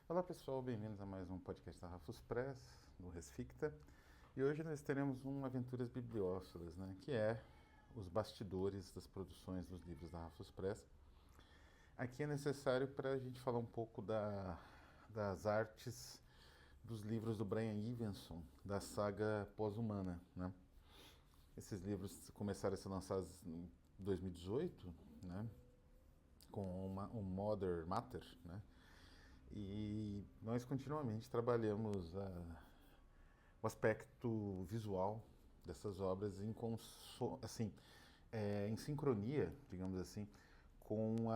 Olá pessoal, bem-vindos a mais um podcast da Rafus Press, do Resficta. E hoje nós teremos um Aventuras Bibliófilas, né, que é os bastidores das produções dos livros da Rafus Press. Aqui é necessário para a gente falar um pouco das artes dos livros do Brian Evenson, da saga Pós-Humana, né? Esses livros começaram a ser lançados em 2018, né, com um Mother Matter, né? E nós continuamente trabalhamos o aspecto visual dessas obras assim, em sincronia, digamos assim, com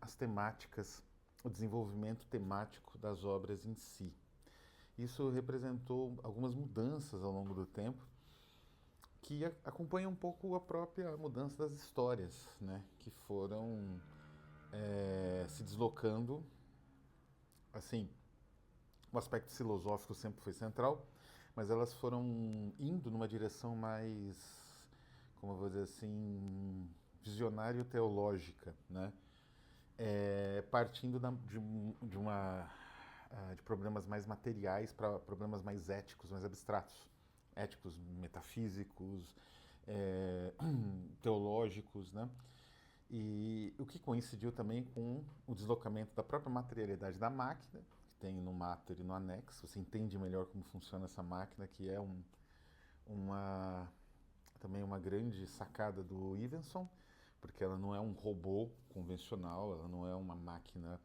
as temáticas, o desenvolvimento temático das obras em si. Isso representou algumas mudanças ao longo do tempo que acompanham um pouco a própria mudança das histórias, né, que foram se deslocando, assim, o aspecto filosófico sempre foi central, mas elas foram indo numa direção mais, como eu vou dizer assim, visionário-teológica, né? Partindo de problemas mais materiais para problemas mais éticos, mais abstratos, éticos, metafísicos, teológicos, né? E o que coincidiu também com o deslocamento da própria materialidade da máquina, que tem no Matter e no anexo. Você entende melhor como funciona essa máquina, que é uma, também uma grande sacada do Evenson, porque ela não é um robô convencional, ela não é uma máquina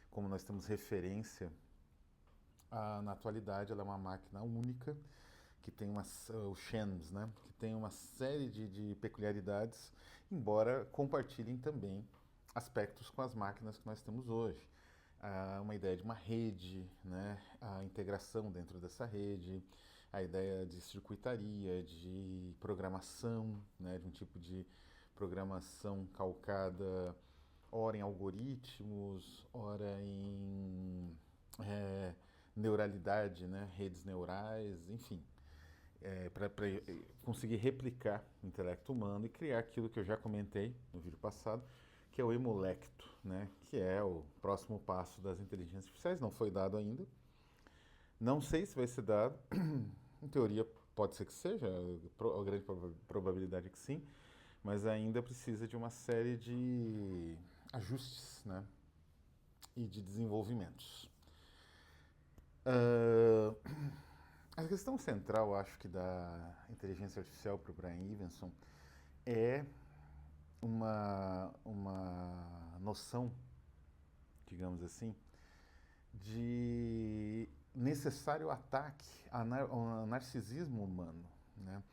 como nós temos referência na atualidade, ela é uma máquina única que tem o Shems, né, que tem uma série de peculiaridades, embora compartilhem também aspectos com as máquinas que nós temos hoje. Uma ideia de uma rede, né, a integração dentro dessa rede, a ideia de circuitaria, de programação, né, de um tipo de programação calcada ora em algoritmos, ora em neuralidade, né, redes neurais, enfim, para conseguir replicar o intelecto humano e criar aquilo que eu já comentei no vídeo passado, que é o emulecto, né, que é o próximo passo das inteligências artificiais. Não foi dado ainda. Não sei se vai ser dado. Em teoria, pode ser que seja, a grande probabilidade é que sim, mas ainda precisa de uma série de ajustes, né, e de desenvolvimentos. Uh, a questão central, acho que, da inteligência artificial para o Brian Evenson é uma noção, digamos assim, de necessário ataque ao narcisismo humano, né?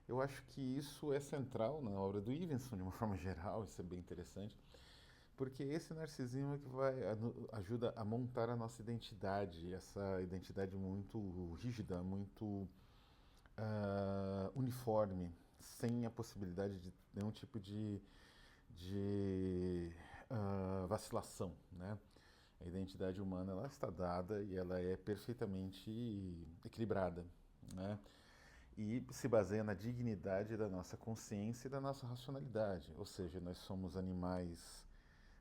Eu acho que isso é central na obra do Evenson, de uma forma geral, isso é bem interessante, porque esse narcisismo é que ajuda a montar a nossa identidade, essa identidade muito rígida, muito uniforme, sem a possibilidade de nenhum tipo de vacilação, né? A identidade humana ela está dada e ela é perfeitamente equilibrada, né? E se baseia na dignidade da nossa consciência e da nossa racionalidade, ou seja, nós somos animais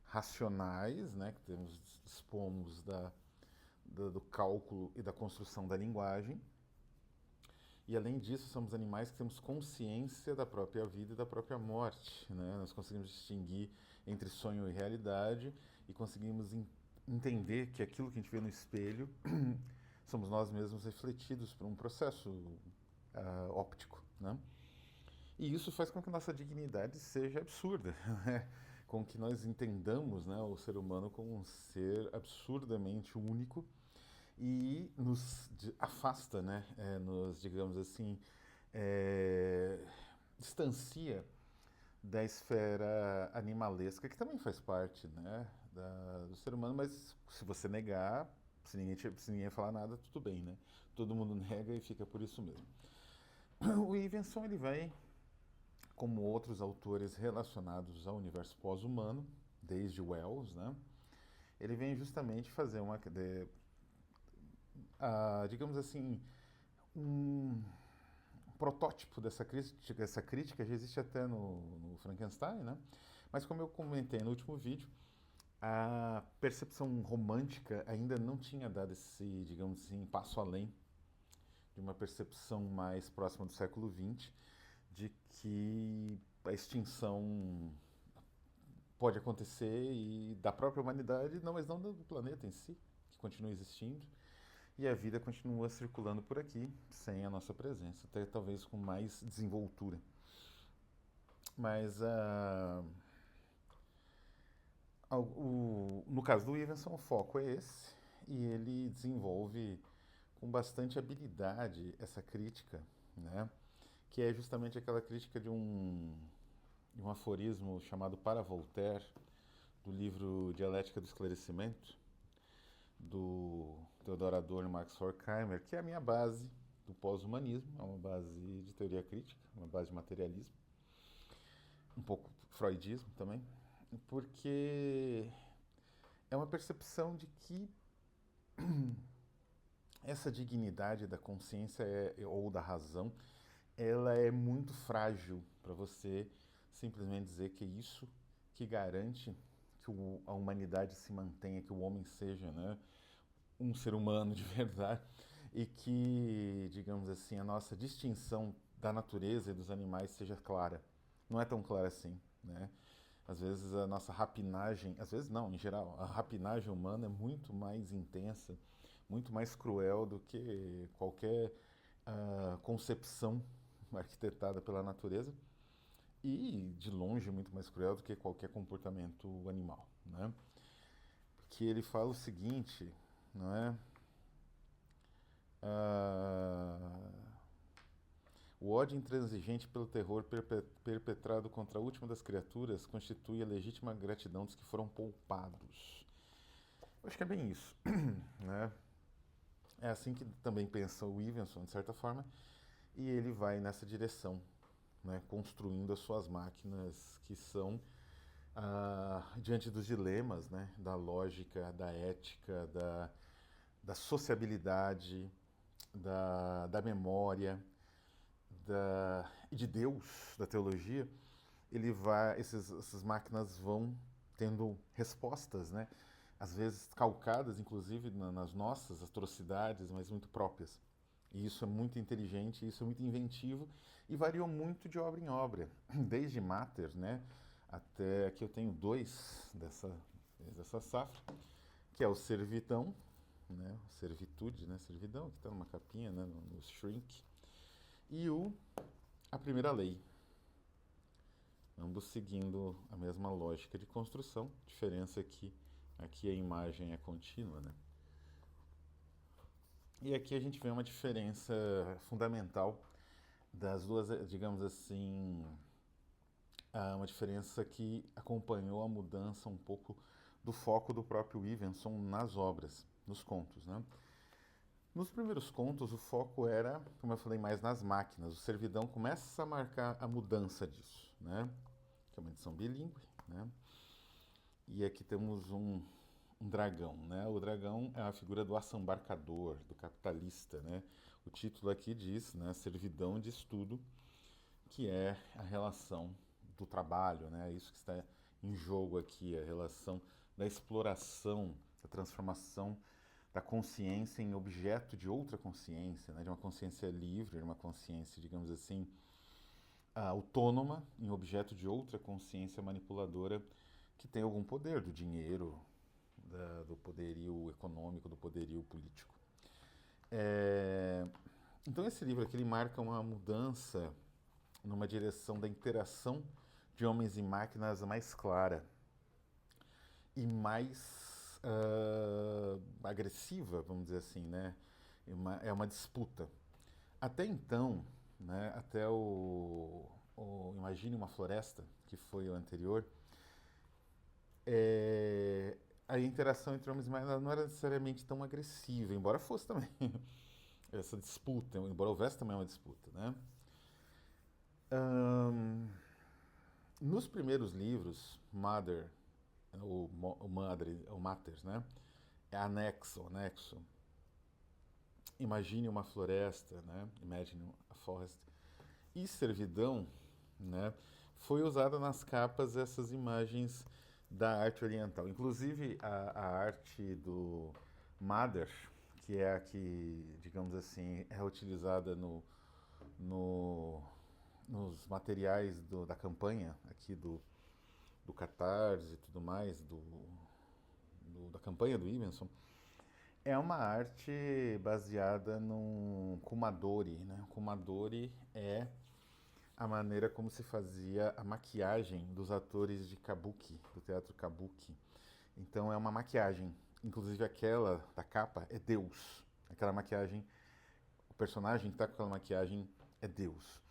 racionais, né? Que dispomos do cálculo e da construção da linguagem. E além disso, somos animais que temos consciência da própria vida e da própria morte, né? Nós conseguimos distinguir entre sonho e realidade e conseguimos entender que aquilo que a gente vê no espelho somos nós mesmos refletidos por um processo óptico, né? E isso faz com que nossa dignidade seja absurda, né? Com que nós entendamos, né, o ser humano como um ser absurdamente único e nos afasta, né, nos, digamos assim, é, distancia da esfera animalesca, que também faz parte, né, do ser humano, mas se você negar, se ninguém falar nada, tudo bem, né? Todo mundo nega e fica por isso mesmo. O Ivenson, ele vai, como outros autores relacionados ao universo pós-humano, desde Wells, né, ele vem justamente fazer digamos assim, um protótipo dessa crítica já existe até no Frankenstein, né? Mas como eu comentei no último vídeo, a percepção romântica ainda não tinha dado esse, digamos assim, passo além de uma percepção mais próxima do século XX, de que a extinção pode acontecer e da própria humanidade, não, mas não do planeta em si, que continua existindo, e a vida continua circulando por aqui, sem a nossa presença, até talvez com mais desenvoltura. Mas no caso do Iverson, o foco é esse, e ele desenvolve com bastante habilidade essa crítica, né? Que é justamente aquela crítica de um aforismo chamado Para Voltaire, do livro Dialética do Esclarecimento, do Theodor Adorno e Max Horkheimer, que é a minha base do pós-humanismo, é uma base de teoria crítica, uma base de materialismo, um pouco freudismo também, porque é uma percepção de que essa dignidade da consciência ou da razão, ela é muito frágil para você simplesmente dizer que é isso que garante que a humanidade se mantenha, que o homem seja, né, um ser humano de verdade e que, digamos assim, a nossa distinção da natureza e dos animais seja clara. Não é tão clara assim, né? Às vezes a nossa rapinagem, às vezes não, em geral, a rapinagem humana é muito mais intensa, muito mais cruel do que qualquer concepção arquitetada pela natureza e, de longe, muito mais cruel do que qualquer comportamento animal, né? Que ele fala o seguinte, não é? Ah, o ódio intransigente pelo terror perpetrado contra a última das criaturas constitui a legítima gratidão dos que foram poupados. Eu acho que é bem isso, né? É assim que também pensa o Stevenson, de certa forma, e ele vai nessa direção, né? Construindo as suas máquinas que são diante dos dilemas, né? Da lógica, da ética, da sociabilidade, da memória, e de Deus, da teologia, essas máquinas vão tendo respostas, né? Às vezes calcadas, inclusive, nas nossas atrocidades, mas muito próprias. E isso é muito inteligente, isso é muito inventivo e variou muito de obra em obra, desde Mater, né? Até aqui eu tenho dois dessa safra, que é o Servidão, né? Servitude, né? Servidão, que está numa capinha, né? No Shrink, e a Primeira Lei, ambos seguindo a mesma lógica de construção, diferença é que aqui a imagem é contínua, né? E aqui a gente vê uma diferença fundamental das duas, digamos assim, uma diferença que acompanhou a mudança um pouco do foco do próprio Stevenson nas obras, nos contos, né? Nos primeiros contos, o foco era, como eu falei, mais nas máquinas. O Servidão começa a marcar a mudança disso, né? Que é uma edição bilíngue, né? E aqui temos um dragão, né? O dragão é a figura do assambarcador, do capitalista, né? O título aqui diz, né? Servidão de estudo, que é a relação do trabalho, né? É isso que está em jogo aqui, a relação da exploração, da transformação da consciência em objeto de outra consciência, né? De uma consciência livre, de uma consciência, digamos assim, autônoma, em objeto de outra consciência manipuladora que tem algum poder, do dinheiro, do poderio econômico, do poderio político. Então esse livro aqui ele marca uma mudança numa direção da interação de homens e máquinas mais clara e mais agressiva, vamos dizer assim, né? É uma disputa. Até então, né, até o Imagine uma Floresta, que foi o anterior, a interação entre homens e máquinas não era necessariamente tão agressiva, embora fosse também essa disputa, embora houvesse também uma disputa, né? Nos primeiros livros, Mother, o Matters, né? É anexo. Imagine uma floresta, né? Imagine a forest. E servidão, né? Foi usada nas capas essas imagens da arte oriental. Inclusive, a arte do Madar, que é a que, digamos assim, é utilizada no, nos materiais da campanha aqui do Catarse e tudo mais, da campanha do Ivenson, é uma arte baseada no Kumadori, né? O Kumadori é a maneira como se fazia a maquiagem dos atores de Kabuki, do teatro Kabuki. Então é uma maquiagem, inclusive aquela da capa é Deus. Aquela maquiagem, o personagem que está com aquela maquiagem é Deus.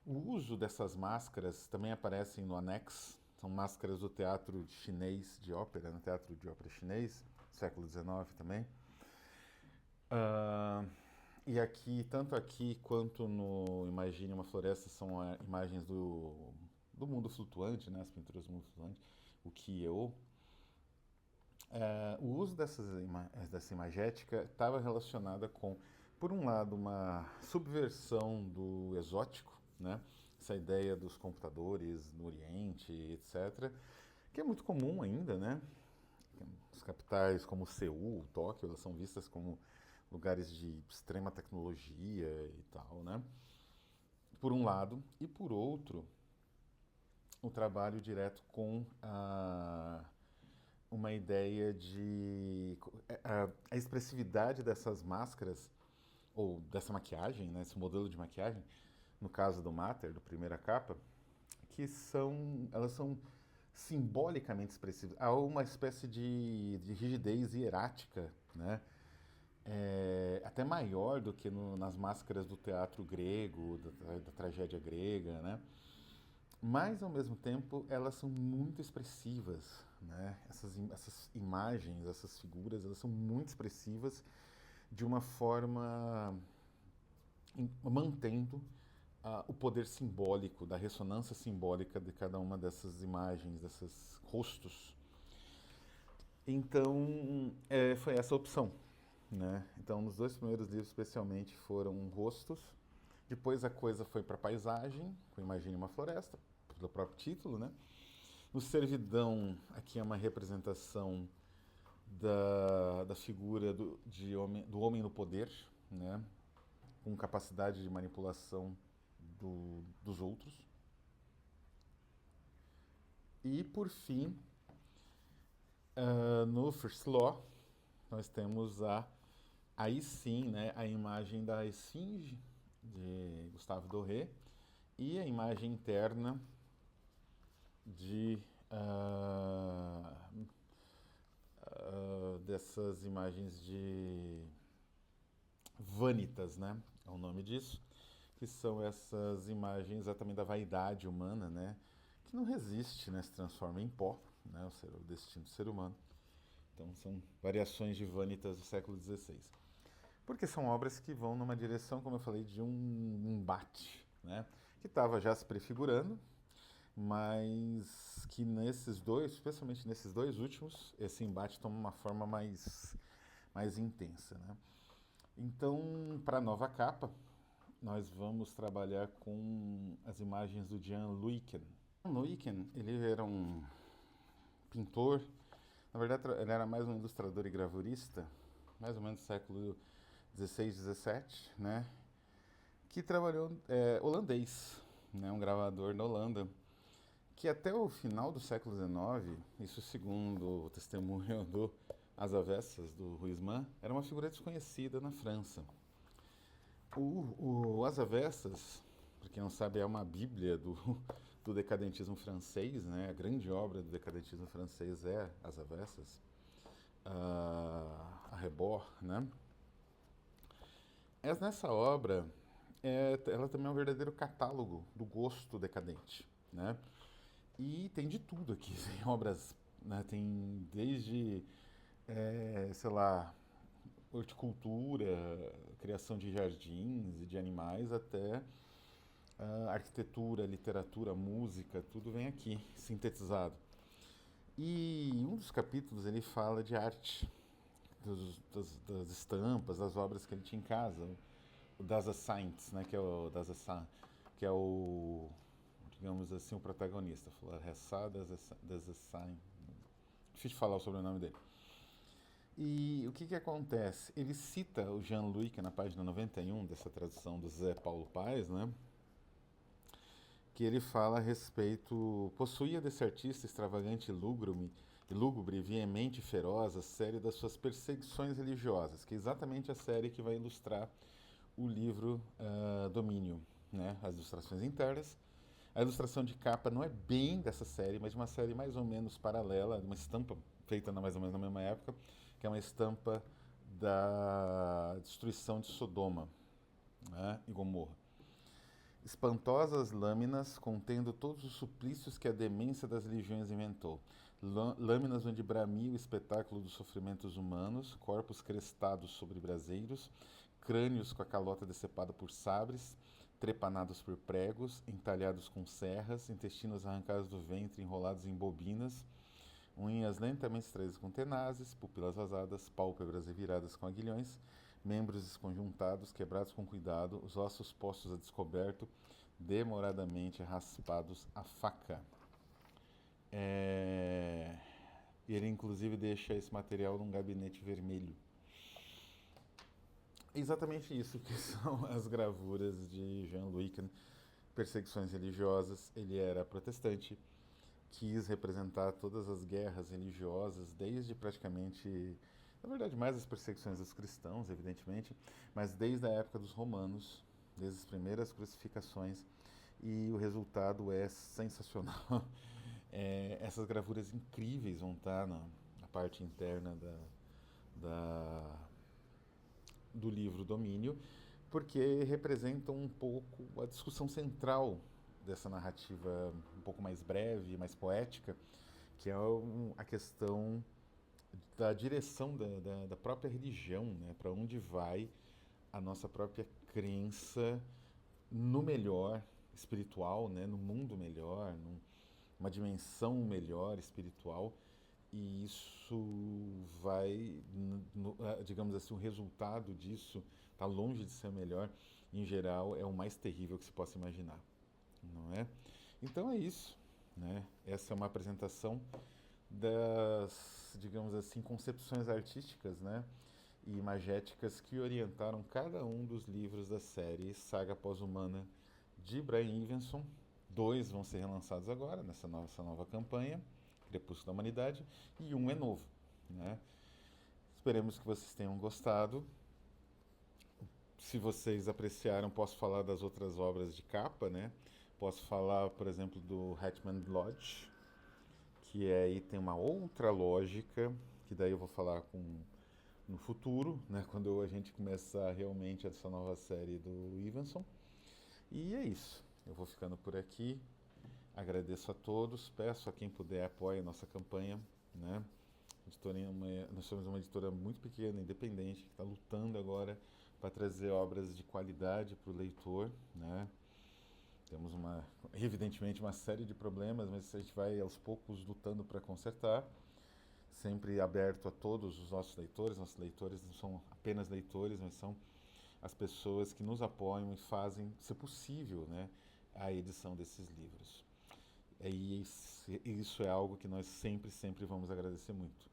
O uso dessas máscaras também aparecem no anexo. São máscaras do teatro chinês de ópera, no teatro de ópera chinês, século XIX também. Uh, e aqui, tanto aqui quanto no Imagine uma Floresta, são imagens do mundo flutuante, né? As pinturas do mundo flutuante, o Kyo. O uso dessa imagética estava relacionada com, por um lado, uma subversão do exótico, né? Essa ideia dos computadores no Oriente, etc., que é muito comum ainda, né? As capitais como Seul, Tóquio, elas são vistas como lugares de extrema tecnologia e tal, né? Por um lado, e por outro, o trabalho direto com uma ideia de a expressividade dessas máscaras ou dessa maquiagem, né, esse modelo de maquiagem, no caso do Mater, do primeira capa, que elas são simbolicamente expressivas. Há uma espécie de rigidez hierática, né? Até maior do que nas máscaras do teatro grego, da tragédia grega, né? Mas, ao mesmo tempo, elas são muito expressivas, né? Essas imagens, essas figuras, elas são muito expressivas de uma forma mantendo o poder simbólico, da ressonância simbólica de cada uma dessas imagens, desses rostos. Então, foi essa a opção, né? Então, nos dois primeiros livros, especialmente, foram rostos. Depois a coisa foi para paisagem, com Imagine uma Floresta, pelo próprio título, né? No Servidão, aqui é uma representação da figura do homem no poder, né? Com capacidade de manipulação dos outros. E, por fim, no First Law, nós temos aí sim, né, a imagem da Esfinge, de Gustave Doré, e a imagem interna dessas imagens de vanitas, né? É o nome disso, que são essas imagens exatamente da vaidade humana, né? Que não resiste, né? Se transforma em pó, né? O destino do ser humano. Então são variações de vanitas do século XVI. Porque são obras que vão numa direção, como eu falei, de um embate, né? Que estava já se prefigurando, mas que nesses dois, especialmente nesses dois últimos, esse embate toma uma forma mais intensa, né? Então, para a nova capa, nós vamos trabalhar com as imagens do Jan Luyken. Luyken, ele era um pintor, na verdade ele era mais um ilustrador e gravurista, mais ou menos do século XVI, XVII, né? Que trabalhou holandês, né? Um gravador na Holanda, que até o final do século XIX, isso segundo o testemunho do As Avessas, do Huysmans, era uma figura desconhecida na França. O As Avessas, para quem não sabe, é uma bíblia do decadentismo francês, né? A grande obra do decadentismo francês é As Avessas, a Rebord, né? Nessa obra, ela também é um verdadeiro catálogo do gosto decadente, né? E tem de tudo aqui, tem obras, né? Tem desde, sei lá, horticultura, criação de jardins e de animais, até arquitetura, literatura, música, tudo vem aqui, sintetizado. E um dos capítulos ele fala de arte, das estampas, das obras que ele tinha em casa, o Dasein Saints, né, que é o, digamos assim, o protagonista. Fala Ressá Dasein, difícil de falar o sobrenome dele. E o que que acontece? Ele cita o Jean-Louis, que é na página 91 dessa tradução do Zé Paulo Paes, né? Que ele fala a respeito, possuía desse artista extravagante e lúgubre, veemente e feroz a série das suas perseguições religiosas, que é exatamente a série que vai ilustrar o livro Domínio, né? As ilustrações internas. A ilustração de capa não é bem dessa série, mas de uma série mais ou menos paralela, uma estampa feita mais ou menos na mesma época, que é uma estampa da destruição de Sodoma, né, e Gomorra. Espantosas lâminas contendo todos os suplícios que a demência das religiões inventou. Lâminas onde bramia o espetáculo dos sofrimentos humanos, corpos crestados sobre braseiros, crânios com a calota decepada por sabres, trepanados por pregos, entalhados com serras, intestinos arrancados do ventre enrolados em bobinas, unhas lentamente extraídas com tenazes, pupilas vazadas, pálpebras reviradas com aguilhões, membros desconjuntados, quebrados com cuidado, os ossos postos a descoberto, demoradamente raspados à faca. Ele inclusive deixa esse material num gabinete vermelho. É exatamente isso que são as gravuras de Jean-Louis, perseguições religiosas. Ele era protestante, quis representar todas as guerras religiosas, desde praticamente, na verdade, mais as perseguições dos cristãos, evidentemente, mas desde a época dos romanos, desde as primeiras crucificações, e o resultado é sensacional. Essas gravuras incríveis vão estar na parte interna do livro Domínio, porque representam um pouco a discussão central dessa narrativa um pouco mais breve, mais poética, que é a questão da direção da própria religião, né? Para onde vai a nossa própria crença no melhor espiritual, né? No mundo melhor, numa dimensão melhor espiritual. E isso vai, digamos assim, o resultado disso está longe de ser o melhor. Em geral, é o mais terrível que se possa imaginar, não é? Então é isso, né? Essa é uma apresentação das, digamos assim, concepções artísticas, né, e imagéticas que orientaram cada um dos livros da série Saga Pós-Humana de Brian Evenson. 2 vão ser relançados agora, nessa nova campanha, Crepúsculo da Humanidade, e 1 é novo, né? Esperemos que vocês tenham gostado. Se vocês apreciaram, posso falar das outras obras de capa, né? Posso falar, por exemplo, do Hatman Lodge, que aí tem uma outra lógica, que daí eu vou falar no futuro, né, quando a gente começar realmente essa nova série do Evenson. E é isso. Eu vou ficando por aqui. Agradeço a todos. Peço a quem puder apoie a nossa campanha, né? Nós somos uma editora muito pequena, independente, que está lutando agora para trazer obras de qualidade para o leitor, né? Temos evidentemente uma série de problemas, mas a gente vai aos poucos lutando para consertar. Sempre aberto a todos os nossos leitores. Nossos leitores não são apenas leitores, mas são as pessoas que nos apoiam e fazem, se possível, né, a edição desses livros. E isso é algo que nós sempre vamos agradecer muito.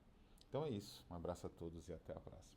Então é isso. Um abraço a todos e até a próxima.